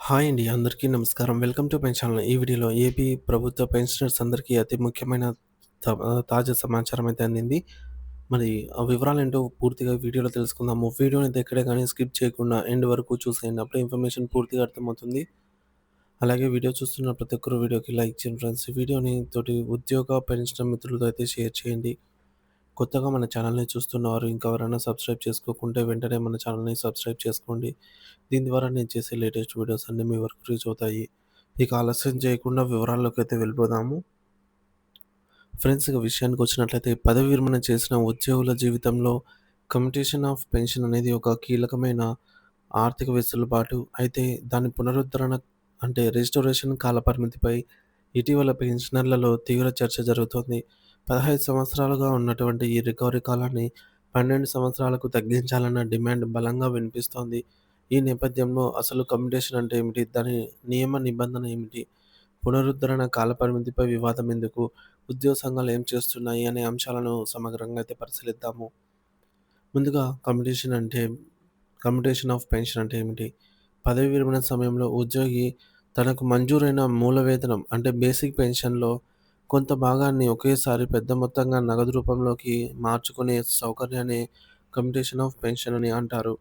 Hi అండి. అందరికీ నమస్కారం. Welcome to my channel. ఈ వీడియోలో ఏపీ ప్రభుత్వ పెన్షనర్స్ అందరికీ అతి ముఖ్యమైన తాజా సమాచారం అయితే అందింది. మరి ఆ వివరాలేంటో పూర్తిగా వీడియోలో తెలుసుకుందాము. వీడియోనైతే ఎక్కడ గాని స్కిప్ చేయకుండా ఎండ్ వరకు చూసేయండి. అప్పుడే ఇన్ఫర్మేషన్ పూర్తిగా అర్థమవుతుంది. అలాగే వీడియో చూస్తున్న ప్రతి ఒక్కరు వీడియోకి లైక్ చేయండి ఫ్రెండ్స్. ఈ వీడియోని తోటి ఉద్యోగ, పెన్షన్ మిత్రులతో అయితే షేర్ చేయండి. కొత్తగా మన ఛానల్‌ని చూస్తున్నవారు ఇంకా ఎవరైనా సబ్స్క్రైబ్ చేసుకోకుంటే వెంటనే మన ఛానల్‌ని సబ్స్క్రైబ్ చేసుకోండి. దీని ద్వారా నేను చేసే లేటెస్ట్ వీడియోస్ అన్నీ మీ వరకు రీచ్ అవుతాయి. ఇక ఆలస్యం చేయకుండా వివరాల్లోకైతే వెళ్ళిపోదాము. ఫ్రెండ్స్ ఇక విషయానికొచ్చినట్లయితే పదవి విరమణ చేసిన ఉద్యోగుల జీవితంలో కమ్యుటేషన్ ఆఫ్ పెన్షన్ అనేది ఒక కీలకమైన ఆర్థిక వెసులుబాటు. అయితే దాని పునరుద్ధరణ అంటే రిస్టోరేషన్ కాలపరిమితిపై ఇటీవల పెన్షనర్లలో తీవ్ర చర్చ జరుగుతోంది. 15 సంవత్సరాలుగా ఉన్నటువంటి ఈ రికవరీ కాలాన్ని 12 సంవత్సరాలకు తగ్గించాలన్న డిమాండ్ బలంగా వినిపిస్తోంది. ఈ నేపథ్యంలో అసలు కమ్యుటేషన్ అంటే ఏమిటి? దాని నియమ నిబంధన ఏమిటి? పునరుద్ధరణ కాలపరిమితిపై వివాదం ఎందుకు? ఉద్యోగ సంఘాలు ఏం చేస్తున్నాయి? అనే అంశాలను సమగ్రంగా అయితే పరిశీలిద్దాము. ముందుగా కమ్యుటేషన్ ఆఫ్ పెన్షన్ అంటే ఏమిటి? పదవి విరమణ సమయంలో ఉద్యోగి తనకు మంజూరైన మూల వేతనం అంటే బేసిక్ పెన్షన్‌లో కొంత భాగాన్ని ఒకేసారి పెద్ద మొత్తంగా నగదు రూపంలోకి మార్చుకునే సౌకర్యాన్ని కమ్యుటేషన్ ఆఫ్ పెన్షన్ అని అంటారు.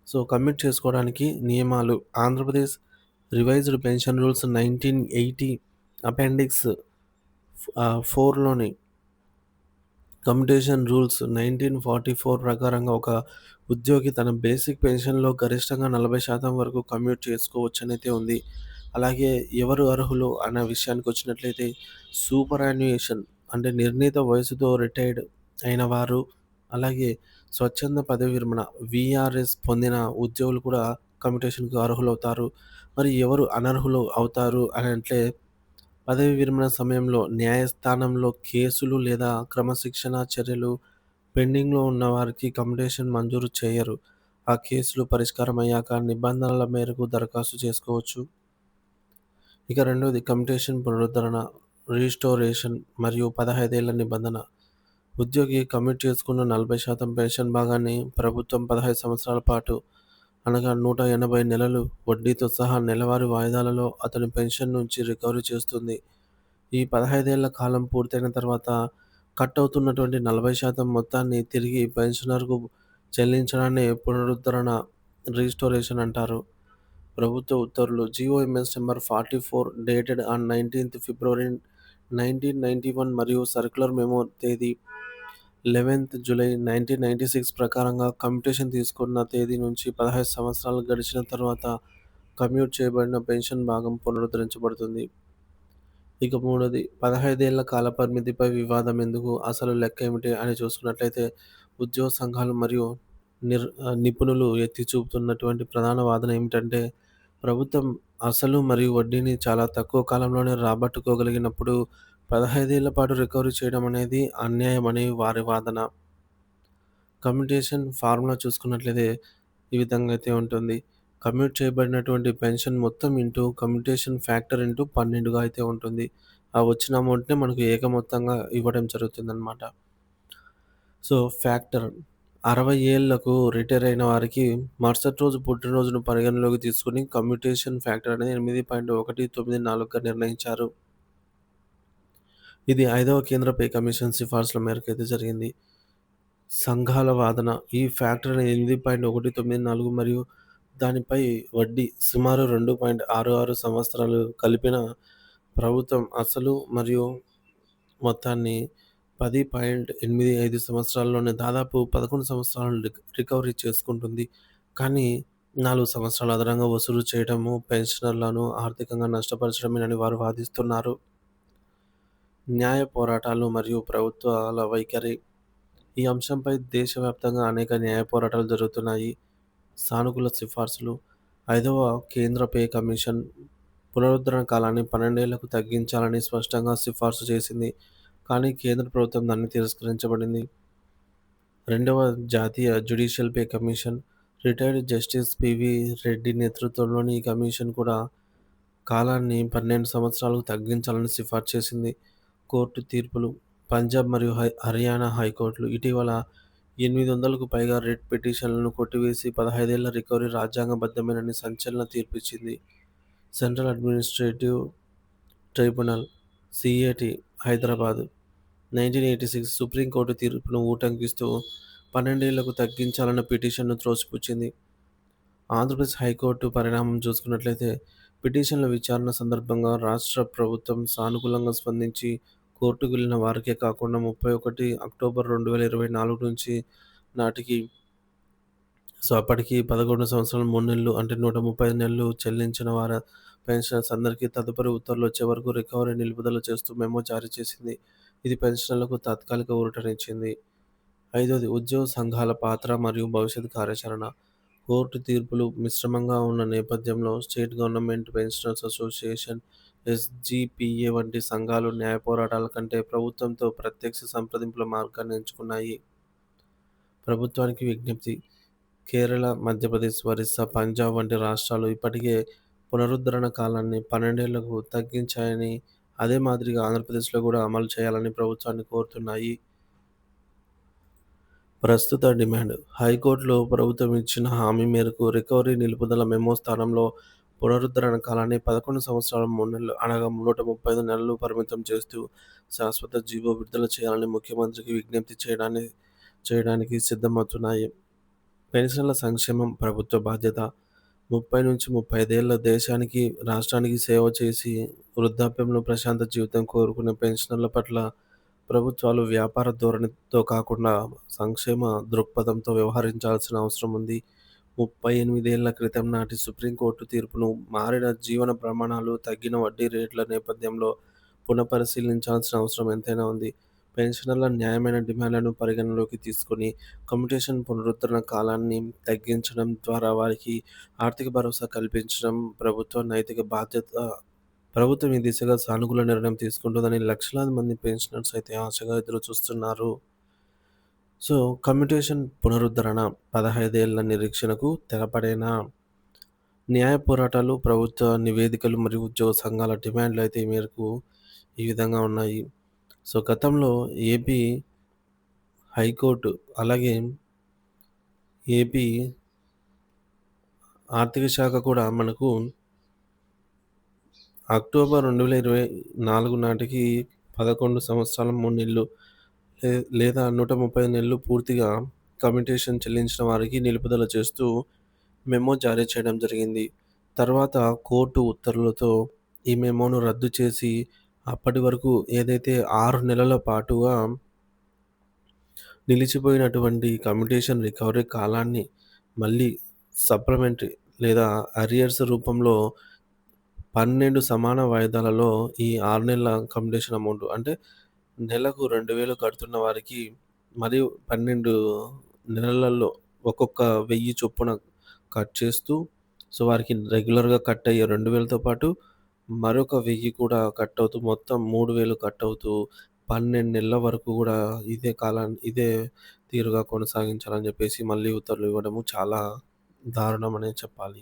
సో, కమిట్ చేసుకోవడానికి నియమాలు Andhra Pradesh revised pension rules 1980 appendix 4లోని కమ్యుటేషన్ రూల్స్ 1944 ప్రకారంగా ఒక ఉద్యోగి తన బేసిక్ పెన్షన్‌లో గరిష్టంగా 40% వరకు కమ్యూట్ చేసుకోవచ్చనైతే ఉంది. అలాగే ఎవరు అర్హులు అన్న విషయానికొచ్చినట్లయితే సూపరాన్యుయేషన్ అంటే నిర్ణీత వయసుతో రిటైర్డ్ అయిన వారు, అలాగే స్వచ్ఛంద పదవి విరమణ వీఆర్ఎస్ పొందిన ఉద్యోగులు కూడా కమ్యుటేషన్‌కు అర్హులవుతారు. మరి ఎవరు అనర్హులు అవుతారు అనంటే పదవీ విరమణ సమయంలో న్యాయస్థానంలో కేసులు లేదా క్రమశిక్షణా చర్యలు పెండింగ్‌లో ఉన్న వారికి కమ్యుటేషన్ మంజూరు చేయరు. ఆ కేసులు పరిష్కారమయ్యాక నిబంధనల మేరకు దరఖాస్తు చేసుకోవచ్చు. ఇక రెండోది కమ్యుటేషన్ పునరుద్ధరణ, రీస్టోరేషన్ మరియు 15 ఏళ్ల నిబంధన. ఉద్యోగి కమిట్ చేసుకున్న 40% పెన్షన్ భాగాన్ని ప్రభుత్వం 15 సంవత్సరాల పాటు అనగా 180 నెలలు వడ్డీతో సహా నెలవారీ వాయిదాలలో అతని పెన్షన్ నుంచి రికవరీ చేస్తుంది. ఈ 15 ఏళ్ల కాలం పూర్తయిన తర్వాత కట్ అవుతున్నటువంటి 40% మొత్తాన్ని తిరిగి పెన్షనర్‌కు చెల్లించడాన్నే పునరుద్ధరణ, రీస్టోరేషన్ అంటారు. ప్రభుత్వ ఉత్తర్వులు జీఓఎంఎస్ నంబర్ 44 డేటెడ్ ఆన్ 19థ్ ఫిబ్రవరి 1991 మరియు సర్క్యులర్ మెమో తేదీ 11థ్ జూలై 1996 ప్రకారంగా కమ్యుటేషన్ తీసుకున్న తేదీ నుంచి 15 సంవత్సరాలు గడిచిన తర్వాత కమ్యూట్ చేయబడిన పెన్షన్ భాగం పునరుద్ధరించబడుతుంది. ఇక మూడోది 15 ఏళ్ల కాల పరిమితిపై వివాదం ఎందుకు? అసలు లెక్క ఏమిటి? అని చూసుకున్నట్లయితే ఉద్యోగ సంఘాలు మరియు నిపుణులు ఎత్తి చూపుతున్నటువంటి ప్రధాన వాదన ఏమిటంటే ప్రభుత్వం అసలు మరియు వడ్డీని చాలా తక్కువ కాలంలోనే రాబట్టుకోగలిగినప్పుడు 15 ఏళ్ల పాటు రికవరీ చేయడం అనేది అన్యాయమని వారి వాదన. కమ్యుటేషన్ ఫార్ములా చూసుకున్నట్లయితే ఈ విధంగా అయితే ఉంటుంది. కమ్యూట్ చేయబడినటువంటి పెన్షన్ మొత్తం ఇంటూ కమ్యుటేషన్ ఫ్యాక్టర్ ఇంటూ 12గా అయితే ఉంటుంది. ఆ వచ్చిన అమౌంట్‌నే మనకు ఏకమొత్తంగా ఇవ్వడం జరుగుతుందనమాట. సో, ఫ్యాక్టర్ 60 ఏళ్లకు రిటైర్ అయిన వారికి మరుసటి రోజు పుట్టినరోజును పరిగణలోకి తీసుకొని కమ్యుటేషన్ ఫ్యాక్టర్ అనేది 8.194గా నిర్ణయించారు. ఇది 5వ కేంద్ర పే కమిషన్ సిఫార్సుల మేరకైతే జరిగింది. సంఘాల వాదన ఈ ఫ్యాక్టర్ అనేది 8.194 మరియు దానిపై వడ్డీ సుమారు 2.66 సంవత్సరాలు కలిపిన ప్రభుత్వం అసలు మరియు మొత్తాన్ని 10.85 సంవత్సరాల్లోనే దాదాపు 11 సంవత్సరాలు రికవరీ చేసుకుంటుంది. కానీ 4 సంవత్సరాలు అదనంగా వసూలు చేయడము పెన్షనర్లను ఆర్థికంగా నష్టపరచడమేనని వారు వాదిస్తున్నారు. న్యాయ పోరాటాలు మరియు ప్రభుత్వాల వైఖరి ఈ అంశంపై దేశవ్యాప్తంగా అనేక న్యాయ పోరాటాలు జరుగుతున్నాయి. సానుకూల సిఫార్సులు 5వ కేంద్ర పే కమిషన్ పునరుద్ధరణ కాలాన్ని 12 ఏళ్లకు తగ్గించాలని స్పష్టంగా సిఫార్సు చేసింది. కానీ కేంద్ర ప్రభుత్వం దాన్ని తిరస్కరించబడింది. రెండవ జాతీయ judicial pay commission retired justice PV Reddy నేతృత్వంలోని ఈ కమిషన్ కూడా కాలాన్ని 12 సంవత్సరాలకు తగ్గించాలని సిఫార్సు చేసింది. కోర్టు తీర్పులు పంజాబ్ మరియు హర్యానా హైకోర్టులు ఇటీవల 800కు పైగా రిట్ పిటిషన్లను కొట్టివేసి 15 ఏళ్ల రికవరీ రాజ్యాంగబద్ధమేనని సంచలన తీర్పిచ్చింది. Central administrative tribunal (CAT) Hyderabad 1986 supreme court తీర్పును ఉటంకిస్తూ 12 ఏళ్లకు తగ్గించాలన్న పిటిషన్‌ను త్రోసిపుచ్చింది. ఆంధ్రప్రదేశ్ హైకోర్టు పరిణామం చూసుకున్నట్లయితే, పిటిషన్ల విచారణ సందర్భంగా రాష్ట్ర ప్రభుత్వం సానుకూలంగా స్పందించి, కోర్టుకు వెళ్లిన వారికే కాకుండా 31 అక్టోబర్ 2024 నుంచి నాటికి అప్పటికి 11 సంవత్సరాలు 3 నెలలు అంటే 135 నెలలు చెల్లించిన వారి పెన్షనర్స్ అందరికీ తదుపరి ఉత్తర్వులొచ్చే వరకు రికవరీ నిలుపుదల చేస్తూ మెమో జారీ చేసింది. ఇది పెన్షనర్లకు తాత్కాలిక ఊరటనిచ్చింది. ఐదోది ఉద్యోగ సంఘాల పాత్ర మరియు భవిష్యత్ కార్యాచరణ. కోర్టు తీర్పులు మిశ్రమంగా ఉన్న నేపథ్యంలో state government pensioners association, SGPA వంటి సంఘాలు న్యాయ పోరాటాల కంటే ప్రభుత్వంతో ప్రత్యక్ష సంప్రదింపుల మార్గాన్ని ఎంచుకున్నాయి. ప్రభుత్వానికి విజ్ఞప్తి: కేరళ, మధ్యప్రదేశ్, ఒరిస్సా, పంజాబ్ వంటి రాష్ట్రాలు ఇప్పటికే పునరుద్ధరణ కాలాన్ని 12 ఏళ్లకు తగ్గించాయని, అదే మాదిరిగా ఆంధ్రప్రదేశ్‌లో కూడా అమలు చేయాలని ప్రభుత్వాన్ని కోరుతున్నాయి. ప్రస్తుత డిమాండ్: హైకోర్టులో ప్రభుత్వం ఇచ్చిన హామీ మేరకు రికవరీ నిలుపుదల మెమో స్థానంలో పునరుద్ధరణ కాలాన్ని 11 సంవత్సరాలు 3 నెలలు అనగా 135 నెలలు పరిమితం చేస్తూ శాశ్వత జీవో విడుదల చేయాలని ముఖ్యమంత్రికి విజ్ఞప్తి చేయడానికి సిద్ధమవుతున్నాయి. పెన్షనర్ల సంక్షేమం ప్రభుత్వ బాధ్యత. 30-35 ఏళ్ల దేశానికి, రాష్ట్రానికి సేవ చేసి వృద్ధాప్యంలో ప్రశాంత జీవితం కోరుకునే పెన్షనర్ల పట్ల ప్రభుత్వాలు వ్యాపార ధోరణితో కాకుండా సంక్షేమ దృక్పథంతో వ్యవహరించాల్సిన అవసరం ఉంది. 38 ఏళ్ల క్రితం నాటి సుప్రీంకోర్టు తీర్పును, మారిన జీవన ప్రమాణాలు, తగ్గిన వడ్డీ రేట్ల నేపథ్యంలో పునఃపరిశీలించాల్సిన అవసరం ఎంతైనా ఉంది. పెన్షనర్ల న్యాయమైన డిమాండ్లను పరిగణనలోకి తీసుకొని కమ్యుటేషన్ పునరుద్ధరణ కాలాన్ని తగ్గించడం ద్వారా వారికి ఆర్థిక భరోసా కల్పించడం ప్రభుత్వ నైతిక బాధ్యత. ప్రభుత్వం ఈ దిశగా సానుకూల నిర్ణయం తీసుకుంటుందని లక్షలాది మంది పెన్షనర్స్ అయితే ఆశగా ఎదురుచూస్తున్నారు. సో, కమ్యుటేషన్ పునరుద్ధరణ 15 ఏళ్ల నిరీక్షణకు తెరపడేనా? న్యాయ పోరాటాలు, ప్రభుత్వ నివేదికలు మరియు ఉద్యోగ సంఘాల డిమాండ్లు అయితే ఈ మేరకు ఈ విధంగా ఉన్నాయి. సో, గతంలో ఏపీ హైకోర్టు అలాగే ఏపీ ఆర్థిక శాఖ కూడా మనకు అక్టోబర్ 2024 నాటికి 11 సంవత్సరాలు 3 నెలలు లేదా 135 నెలలు పూర్తిగా కమ్యుటేషన్ చెల్లించిన వారికి నిలుపుదల చేస్తూ మెమో జారీ చేయడం జరిగింది. తర్వాత కోర్టు ఉత్తర్వులతో ఈ మెమోను రద్దు చేసి అప్పటి వరకు ఏదైతే 6 నెలల పాటుగా నిలిచిపోయినటువంటి కమ్యుటేషన్ రికవరీ కాలాన్ని మళ్ళీ సప్లిమెంటరీ లేదా అరియర్స్ రూపంలో 12 సమాన వాయిదాలలో ఈ 6 నెలల కమ్యుటేషన్ అమౌంట్ అంటే నెలకు 2000 కడుతున్న వారికి మరియు 12 నెలలలో ఒక్కొక్క 1000 చొప్పున కట్ చేస్తూ, సో, వారికి రెగ్యులర్‌గా కట్ అయ్యే 2000తో పాటు మరొక 1000 కూడా కట్ అవుతూ మొత్తం 3000 కట్ అవుతూ 12 నెలల వరకు కూడా ఇదే తీరుగా కొనసాగించాలని చెప్పేసి మళ్ళీ ఉత్తర్వులు ఇవ్వడము చాలా దారుణమనే చెప్పాలి.